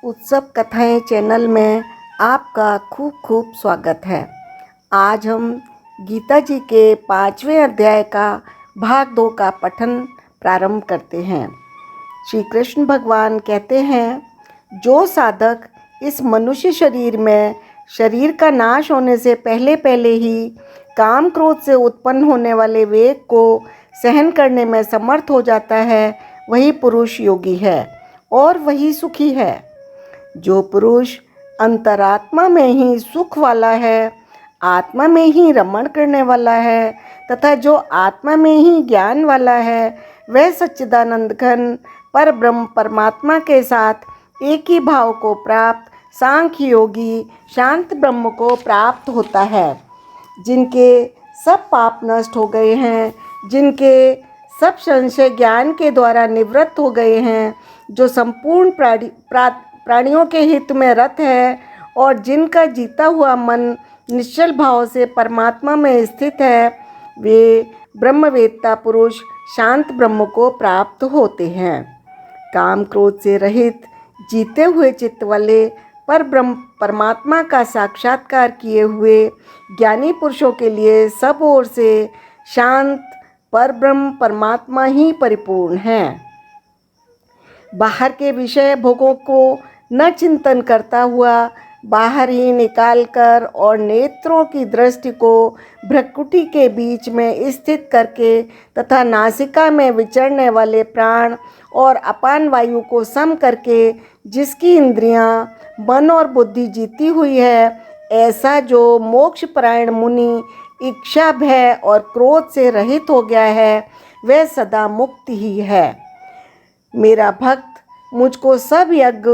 उत्सव कथाएं चैनल में आपका खूब खूब स्वागत है। आज हम गीता जी के 5वें अध्याय का भाग 2 का पठन प्रारंभ करते हैं। श्री कृष्ण भगवान कहते हैं, जो साधक इस मनुष्य शरीर में शरीर का नाश होने से पहले पहले ही काम क्रोध से उत्पन्न होने वाले वेग को सहन करने में समर्थ हो जाता है, वही पुरुष योगी है और वही सुखी है। जो पुरुष अंतरात्मा में ही सुख वाला है, आत्मा में ही रमण करने वाला है तथा जो आत्मा में ही ज्ञान वाला है, वह सच्चिदानंद घन पर ब्रह्म परमात्मा के साथ एक ही भाव को प्राप्त सांख्य योगी शांत ब्रह्म को प्राप्त होता है। जिनके सब पाप नष्ट हो गए हैं, जिनके सब संशय ज्ञान के द्वारा निवृत्त हो गए हैं, जो संपूर्ण प्राणियों के हित में रत है और जिनका जीता हुआ मन निश्चल भाव से परमात्मा में स्थित है, वे ब्रह्मवेत्ता पुरुष शांत ब्रह्म को प्राप्त होते हैं। काम क्रोध से रहित जीते हुए चित्त वाले पर ब्रह्म परमात्मा का साक्षात्कार किए हुए ज्ञानी पुरुषों के लिए सब ओर से शांत पर ब्रह्म परमात्मा ही परिपूर्ण है। बाहर के विषय भोगों को न चिंतन करता हुआ बाहर ही निकालकर और नेत्रों की दृष्टि को भ्रकुटी के बीच में स्थित करके तथा नासिका में विचरने वाले प्राण और अपान वायु को सम करके जिसकी इंद्रियां, मन और बुद्धि जीती हुई है, ऐसा जो मोक्ष परायण मुनि इच्छा, भय और क्रोध से रहित हो गया है, वह सदा मुक्त ही है। मेरा भक्त मुझको सब यज्ञ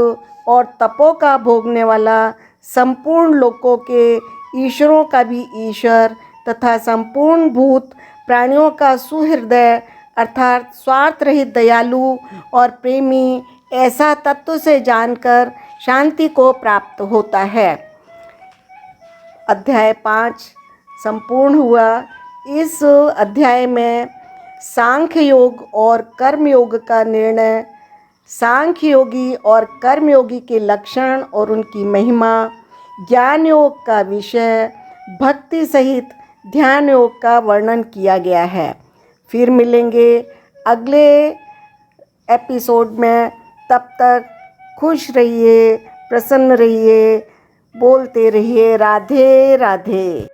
और तपों का भोगने वाला, संपूर्ण लोकों के ईश्वरों का भी ईश्वर तथा संपूर्ण भूत प्राणियों का सुहृदय अर्थात स्वार्थ रहित दयालु और प्रेमी, ऐसा तत्व से जानकर शांति को प्राप्त होता है। अध्याय 5 संपूर्ण हुआ। इस अध्याय में सांख्य योग और कर्म योग का निर्णय, सांख्य योगी और कर्म योगी के लक्षण और उनकी महिमा, ज्ञान योग का विषय, भक्ति सहित ध्यान योग का वर्णन किया गया है। फिर मिलेंगे अगले एपिसोड में। तब तक खुश रहिए, प्रसन्न रहिए, बोलते रहिए राधे राधे।